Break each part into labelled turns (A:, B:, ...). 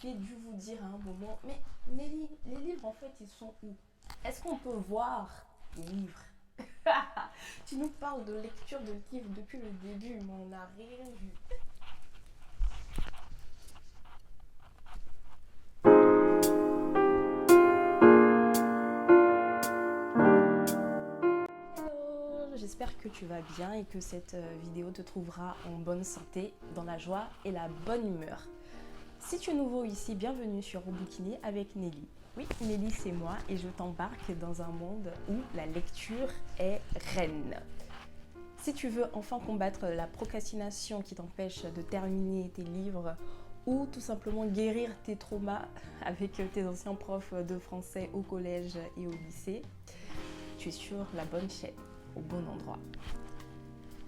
A: j'ai dû vous dire à un moment, mais Nelly, les livres en fait ils sont où? Est-ce qu'on peut voir les livres? Tu nous parles de lecture de livres depuis le début, mais on n'a rien vu. Hello, j'espère que tu vas bien et que cette vidéo te trouvera en bonne santé, dans la joie et la bonne humeur. Si tu es nouveau ici, bienvenue sur Roboukini avec Nelly. Oui, Nelly c'est moi et je t'embarque dans un monde où la lecture est reine. Si tu veux enfin combattre la procrastination qui t'empêche de terminer tes livres ou tout simplement guérir tes traumas avec tes anciens profs de français au collège et au lycée, tu es sur la bonne chaîne, au bon endroit.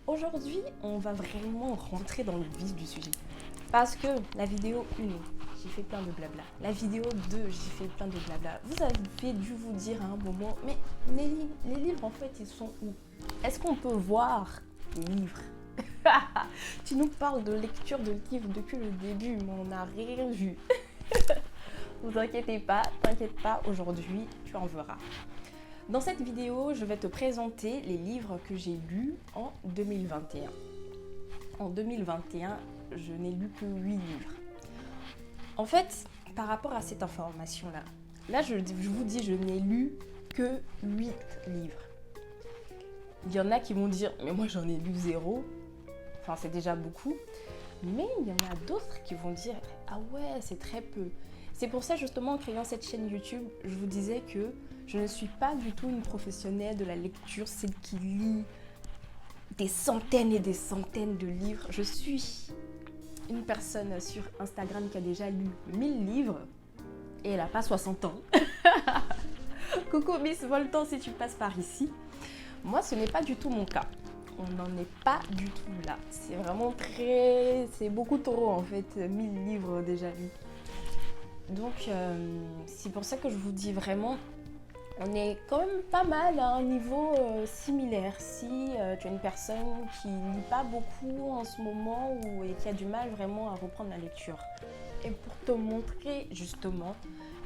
A: Aujourd'hui, on va vraiment rentrer dans le vif du sujet. Parce que la vidéo 1, j'ai fait plein de blabla. La vidéo 2, j'ai fait plein de blabla. Vous avez dû vous dire à un moment, mais Nelly, les livres en fait, ils sont où? Est-ce qu'on peut voir les livres? Tu nous parles de lecture de livres depuis le début, mais on n'a rien vu. Vous inquiétez pas, t'inquiète pas, aujourd'hui, tu en verras. Dans cette vidéo, je vais te présenter les livres que j'ai lus en 2021. En 2021, je n'ai lu que 8 livres. En fait, par rapport à cette information-là, je vous dis, je n'ai lu que 8 livres. Il y en a qui vont dire, mais moi j'en ai lu 0. Enfin, c'est déjà beaucoup. Mais il y en a d'autres qui vont dire, ah ouais, c'est très peu. C'est pour ça, justement, en créant cette chaîne YouTube, je vous disais que je ne suis pas du tout une professionnelle de la lecture, celle qui lit des centaines et des centaines de livres. Je suis une personne sur Instagram qui a déjà lu 1000 livres et elle n'a pas 60 ans. Coucou Miss Voltan si tu passes par ici. Moi, ce n'est pas du tout mon cas. On n'en est pas du tout là. C'est vraiment c'est beaucoup trop en fait, 1000 livres déjà lus. Donc, c'est pour ça que je vous dis vraiment, on est quand même pas mal à un niveau similaire. Si tu es une personne qui ne lit pas beaucoup en ce moment et qui a du mal vraiment à reprendre la lecture. Et pour te montrer justement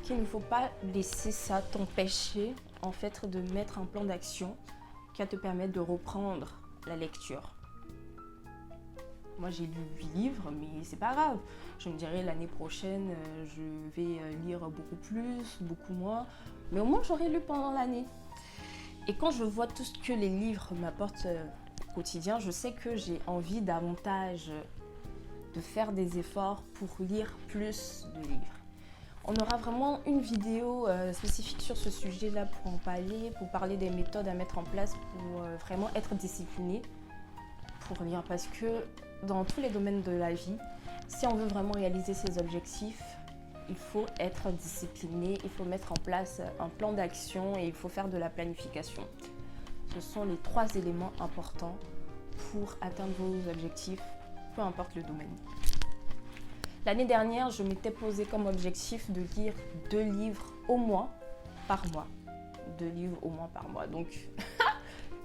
A: qu'il ne faut pas laisser ça t'empêcher en fait de mettre un plan d'action qui va te permettre de reprendre la lecture. Moi j'ai lu 8 livres, mais c'est pas grave. Je me dirais l'année prochaine, je vais lire beaucoup plus, beaucoup moins. Mais au moins j'aurai lu pendant l'année. Et quand je vois tout ce que les livres m'apportent au quotidien, je sais que j'ai envie davantage de faire des efforts pour lire plus de livres. On aura vraiment une vidéo spécifique sur ce sujet-là pour en parler, pour parler des méthodes à mettre en place pour vraiment être discipliné pour lire. Parce que dans tous les domaines de la vie, si on veut vraiment réaliser ses objectifs, il faut être discipliné, il faut mettre en place un plan d'action et il faut faire de la planification. Ce sont les 3 éléments importants pour atteindre vos objectifs, peu importe le domaine. L'année dernière, je m'étais posé comme objectif de lire 2 livres au moins par mois. 2 livres au moins par mois. Donc,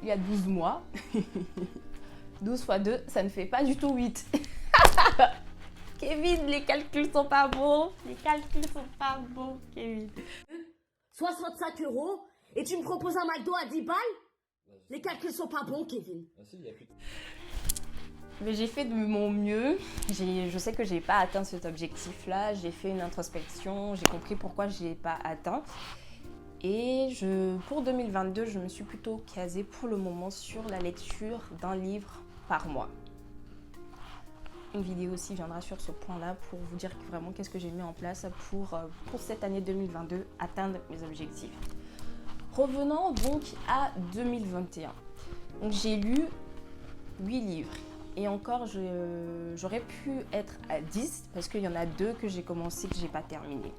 A: il y a 12 mois. 12 fois 2, ça ne fait pas du tout 8. Kevin, les calculs sont pas bons. Les calculs sont pas bons, Kevin.
B: 65 € et tu me proposes un McDo à 10 balles? Les calculs sont pas bons, Kevin.
A: Mais j'ai fait de mon mieux. Je sais que j'ai pas atteint cet objectif-là. J'ai fait une introspection. J'ai compris pourquoi je l'ai pas atteint. Et pour 2022, je me suis plutôt casée pour le moment sur la lecture d'un livre par mois. Une vidéo aussi viendra sur ce point-là pour vous dire vraiment qu'est-ce que j'ai mis en place pour cette année 2022 atteindre mes objectifs. Revenons donc à 2021. Donc j'ai lu 8 livres et encore j'aurais pu être à 10 parce qu'il y en a 2 que j'ai commencé que j'ai pas terminé.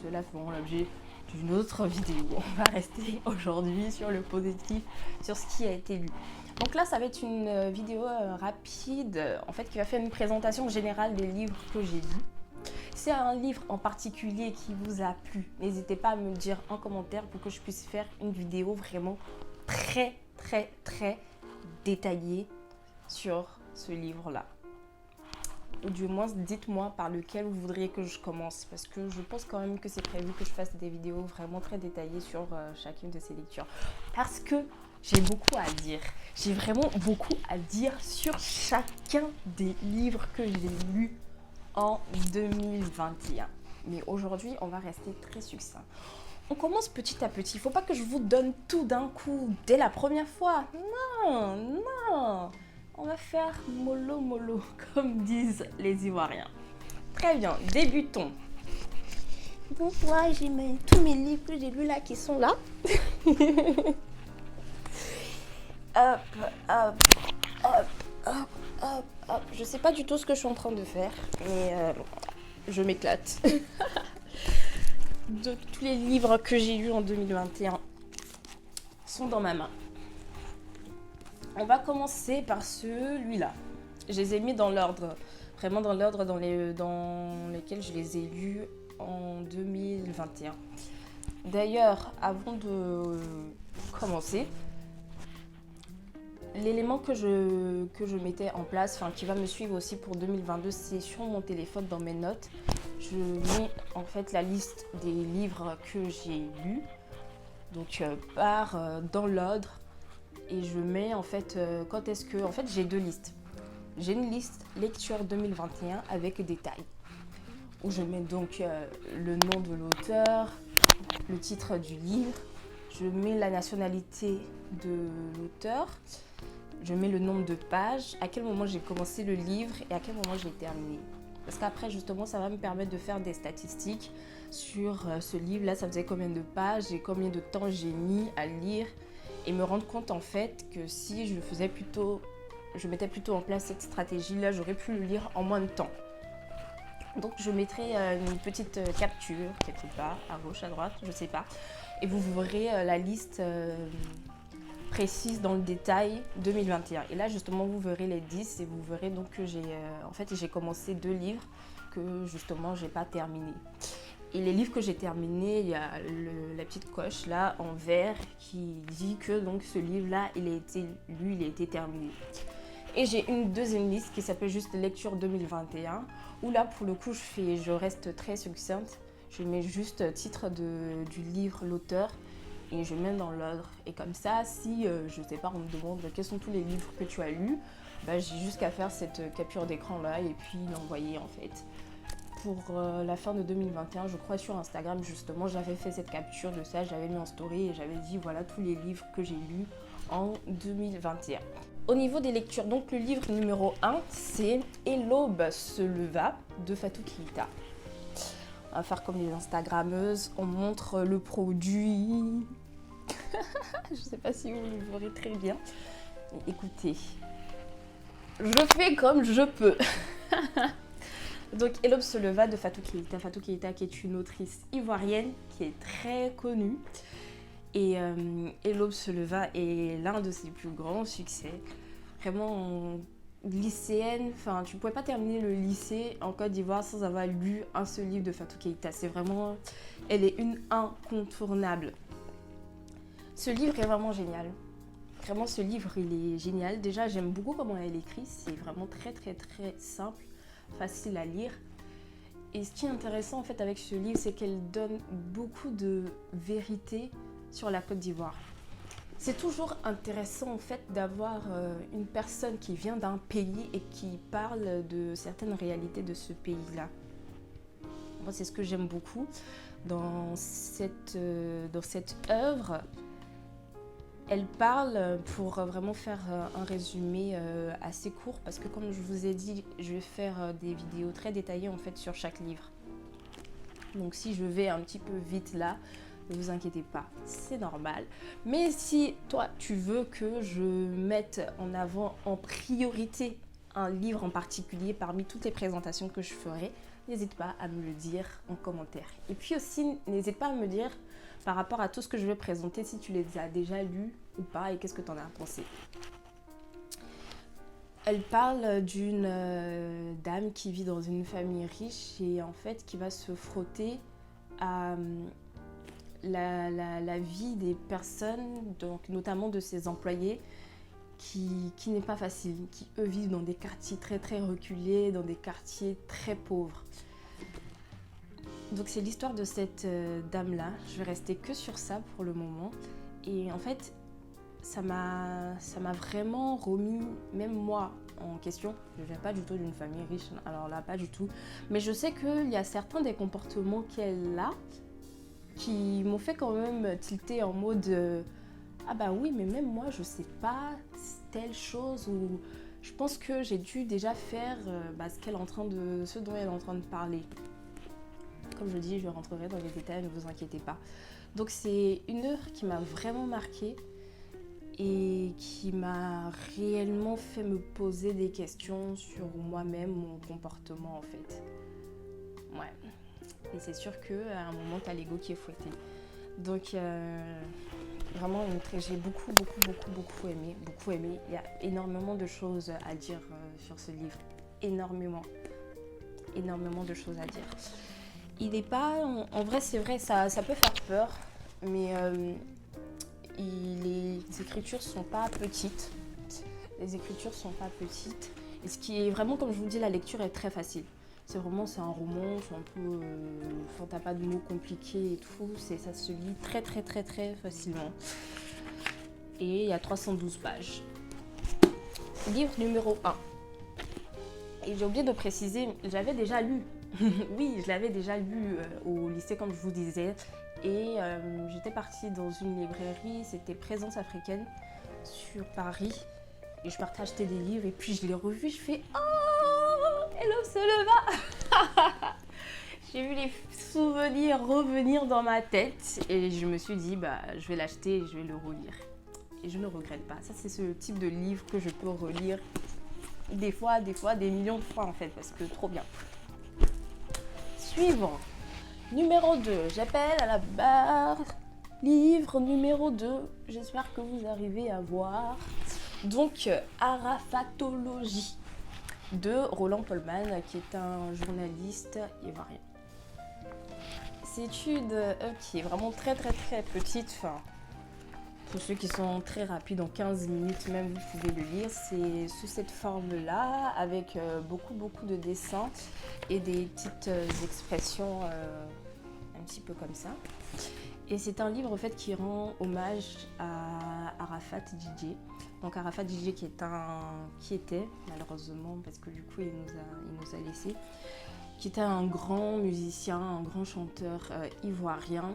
A: Cela feront l'objet d'une autre vidéo. On va rester aujourd'hui sur le positif, sur ce qui a été lu. Donc là, ça va être une vidéo rapide, en fait, qui va faire une présentation générale des livres que j'ai lus. Si c'est un livre en particulier qui vous a plu, n'hésitez pas à me le dire en commentaire pour que je puisse faire une vidéo vraiment très détaillée sur ce livre-là. ou du moins dites-moi par lequel vous voudriez que je commence, parce que je pense quand même que c'est prévu que je fasse des vidéos vraiment très détaillées sur chacune de ces lectures, parce que j'ai beaucoup à dire. J'ai vraiment beaucoup à dire sur chacun des livres que j'ai lus en 2021. Mais aujourd'hui, on va rester très succinct. On commence petit à petit. Il ne faut pas que je vous donne tout d'un coup dès la première fois. Non, non. On va faire mollo mollo, comme disent les Ivoiriens. Très bien, débutons. Donc moi, j'ai tous mes livres que j'ai lus là qui sont là. Hop, hop, hop, hop, hop, hop. Je sais pas du tout ce que je suis en train de faire, mais je m'éclate. De tous les livres que j'ai lus en 2021 sont dans ma main. On va commencer par celui-là. Je les ai mis dans l'ordre, vraiment dans l'ordre dans lesquels je les ai lus en 2021. D'ailleurs, avant de commencer, l'élément que je mettais en place, enfin qui va me suivre aussi pour 2022, c'est sur mon téléphone dans mes notes. Je mets en fait la liste des livres que j'ai lus, donc dans l'ordre, et je mets en fait quand est-ce que, en fait j'ai deux listes. J'ai une liste lecture 2021 avec détails, où je mets donc le nom de l'auteur, le titre du livre, je mets la nationalité de l'auteur, je mets le nombre de pages, à quel moment j'ai commencé le livre et à quel moment j'ai terminé. Parce qu'après, justement, ça va me permettre de faire des statistiques sur ce livre-là. Ça faisait combien de pages et combien de temps j'ai mis à lire. Et me rendre compte, en fait, que si je mettais plutôt en place cette stratégie-là, j'aurais pu le lire en moins de temps. Donc, je mettrai une petite capture, quelque part, à gauche, à droite, je sais pas. Et vous verrez la liste précise dans le détail 2021. Et là, justement, vous verrez les 10 et vous verrez donc que j'ai commencé 2 livres que, justement, j'ai pas terminé. Et les livres que j'ai terminés, il y a la petite coche là en vert qui dit que donc ce livre-là, il a été lu, il a été terminé. Et j'ai une deuxième liste qui s'appelle juste lecture 2021, où là, pour le coup, je reste très succincte. Je mets juste titre du livre, l'auteur, et je mets dans l'ordre. Et comme ça, si, je sais pas, on me demande quels sont tous les livres que tu as lus, j'ai juste qu'à faire cette capture d'écran là et puis l'envoyer en fait. Pour la fin de 2021, je crois sur Instagram justement, j'avais fait cette capture de ça, j'avais mis en story et j'avais dit voilà tous les livres que j'ai lus en 2021. Au niveau des lectures, donc le livre numéro 1, c'est Et l'aube se leva de Fatou Keïta. On va faire comme les Instagrammeuses, on montre le produit. Je sais pas si vous le verrez très bien. Mais écoutez, je fais comme je peux. Donc, Et l'aube se leva de Fatou Keïta. Fatou Keïta qui est une autrice ivoirienne qui est très connue. Et l'aube se leva est l'un de ses plus grands succès. Vraiment lycéenne, enfin tu ne pouvais pas terminer le lycée en Côte d'Ivoire sans avoir lu un seul livre de Fatou Keïta. C'est vraiment, elle est une incontournable. Ce livre est vraiment génial. Vraiment, ce livre, il est génial. Déjà, j'aime beaucoup comment elle écrit. C'est vraiment très, très, très simple, facile à lire. Et ce qui est intéressant, en fait, avec ce livre, c'est qu'elle donne beaucoup de vérité sur la Côte d'Ivoire. C'est toujours intéressant, en fait, d'avoir une personne qui vient d'un pays et qui parle de certaines réalités de ce pays-là. Moi, c'est ce que j'aime beaucoup dans cette œuvre. Elle parle, pour vraiment faire un résumé assez court, parce que comme je vous ai dit, je vais faire des vidéos très détaillées en fait sur chaque livre. Donc si je vais un petit peu vite là, ne vous inquiétez pas, c'est normal. Mais si toi tu veux que je mette en avant en priorité un livre en particulier parmi toutes les présentations que je ferai, n'hésite pas à me le dire en commentaire. Et puis aussi, n'hésite pas à me dire par rapport à tout ce que je vais présenter, si tu les as déjà lus ou pas et qu'est-ce que tu en as pensé. Elle parle d'une dame qui vit dans une famille riche et en fait qui va se frotter à la vie des personnes, donc notamment de ses employés, qui n'est pas facile, qui eux vivent dans des quartiers très très reculés, dans des quartiers très pauvres. Donc c'est l'histoire de cette dame-là. Je vais rester que sur ça pour le moment. Et en fait, ça m'a vraiment remis, même moi, en question. Je ne viens pas du tout d'une famille riche, alors là, pas du tout. Mais je sais qu'il y a certains des comportements qu'elle a qui m'ont fait quand même tilter en mode ah bah oui, mais même moi, je sais pas telle chose, ou je pense que j'ai dû déjà faire ce dont elle est en train de parler. Comme je dis, je rentrerai dans les détails, ne vous inquiétez pas. Donc c'est une œuvre qui m'a vraiment marquée et qui m'a réellement fait me poser des questions sur moi-même, mon comportement en fait. Ouais. Et c'est sûr qu'à un moment, t'as l'ego qui est fouetté. Donc vraiment, j'ai beaucoup aimé. Il y a énormément de choses à dire sur ce livre. Énormément de choses à dire. Il n'est pas... En vrai, c'est vrai, ça peut faire peur, mais les écritures sont pas petites. Les écritures sont pas petites. Et ce qui est vraiment, comme je vous dis, la lecture est très facile. C'est un roman, c'est un peu... t'as pas de mots compliqués et tout. Ça se lit très facilement. Et il y a 312 pages. Livre numéro 1. Et j'ai oublié de préciser, j'avais déjà lu. Oui, je l'avais déjà lu au lycée, comme je vous disais. Et j'étais partie dans une librairie, c'était Présence africaine sur Paris. Et je partais acheter des livres et puis je l'ai revu, je fais « Oh, Hello se leva !» J'ai vu les souvenirs revenir dans ma tête et je me suis dit je vais l'acheter et je vais le relire. Et je ne regrette pas. Ça, c'est ce type de livre que je peux relire des fois, des millions de fois en fait, parce que trop bien. Suivant. Numéro 2. J'appelle à la barre. Livre numéro 2. J'espère que vous arrivez à voir. Donc, Arafatologie de Roland Polman, qui est un journaliste ivoirien. C'est une œuvre qui est vraiment très petite. Enfin, pour ceux qui sont très rapides, en 15 minutes même, vous pouvez le lire. C'est sous cette forme-là, avec beaucoup de dessins et des petites expressions un petit peu comme ça. Et c'est un livre en fait qui rend hommage à Arafat Didier. Donc Arafat Didier qui était malheureusement, parce que du coup il nous a laissés, qui était un grand musicien, un grand chanteur ivoirien.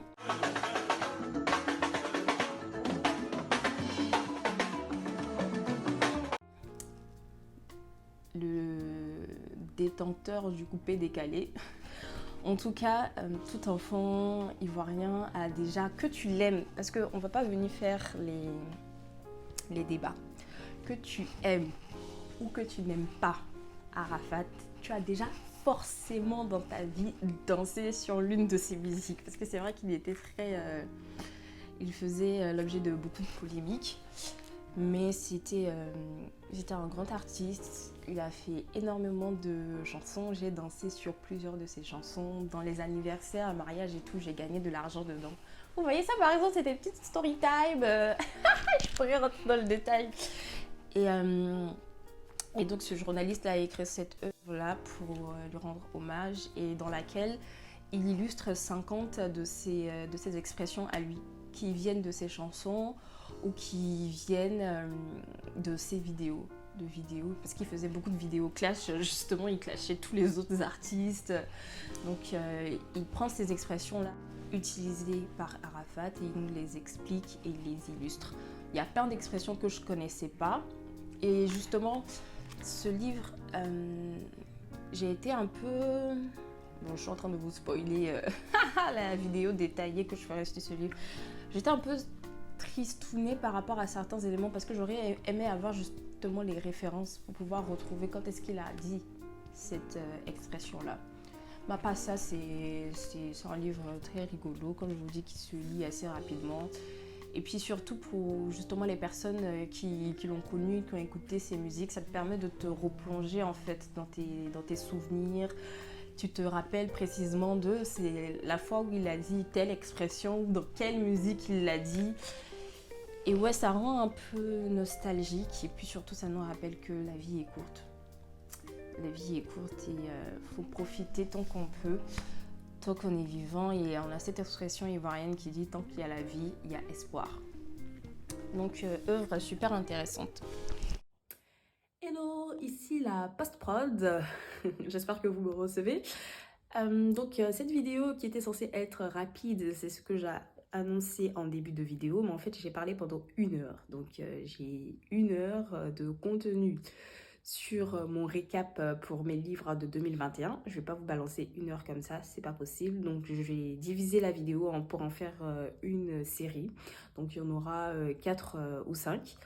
A: Le détenteur du coupé décalé. En tout cas, tout enfant ivoirien a déjà, que tu l'aimes, parce qu'on ne va pas venir faire les débats, que tu aimes ou que tu n'aimes pas Arafat, tu as déjà forcément dans ta vie dansé sur l'une de ses musiques, parce que c'est vrai qu'il était il faisait l'objet de beaucoup de polémiques, mais c'était un grand artiste. Il a fait énormément de chansons, j'ai dansé sur plusieurs de ses chansons, dans les anniversaires, mariages et tout, j'ai gagné de l'argent dedans. Vous voyez ça par exemple, c'était une petite story time, je pourrais rentrer dans le détail. Et donc ce journaliste a écrit cette œuvre-là pour lui rendre hommage, et dans laquelle il illustre 50 de ses expressions à lui, qui viennent de ses chansons ou qui viennent de ses vidéos. Parce qu'il faisait beaucoup de vidéos clash, justement il clashait tous les autres artistes. Donc il prend ces expressions-là utilisées par Arafat et il nous les explique et il les illustre. Il y a plein d'expressions que je ne connaissais pas, et justement ce livre, j'ai été un peu... Bon, je suis en train de vous spoiler la vidéo détaillée que je ferai sur ce livre. J'étais un peu tristounée par rapport à certains éléments, parce que j'aurais aimé avoir justement les références pour pouvoir retrouver quand est-ce qu'il a dit cette expression-là. Pas ça, c'est un livre très rigolo, comme je vous dis, qui se lit assez rapidement. Et puis surtout pour justement les personnes qui l'ont connu, qui ont écouté ses musiques, ça te permet de te replonger en fait dans tes souvenirs. Tu te rappelles précisément c'est la fois où il a dit telle expression, dans quelle musique il l'a dit. Et ouais, ça rend un peu nostalgique et puis surtout ça nous rappelle que la vie est courte. La vie est courte et faut profiter tant qu'on peut, tant qu'on est vivant. Et on a cette expression ivoirienne qui dit tant qu'il y a la vie, il y a espoir. Donc œuvre super intéressante.
C: Hello, ici la post-prod. J'espère que vous me recevez. Cette vidéo qui était censée être rapide, c'est ce que j'ai annoncé en début de vidéo, mais en fait j'ai parlé pendant 1 heure. Donc j'ai 1 heure de contenu sur mon récap pour mes livres de 2021. Je vais pas vous balancer 1 heure comme ça, c'est pas possible. Donc je vais diviser la vidéo pour en faire une série. Donc il y en aura 4 ou 5.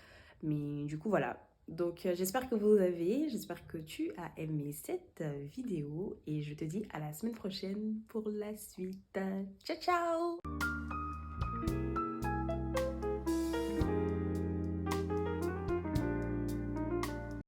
C: Mais du coup voilà. Donc j'espère que tu as aimé cette vidéo et je te dis à la semaine prochaine pour la suite. Ciao ciao!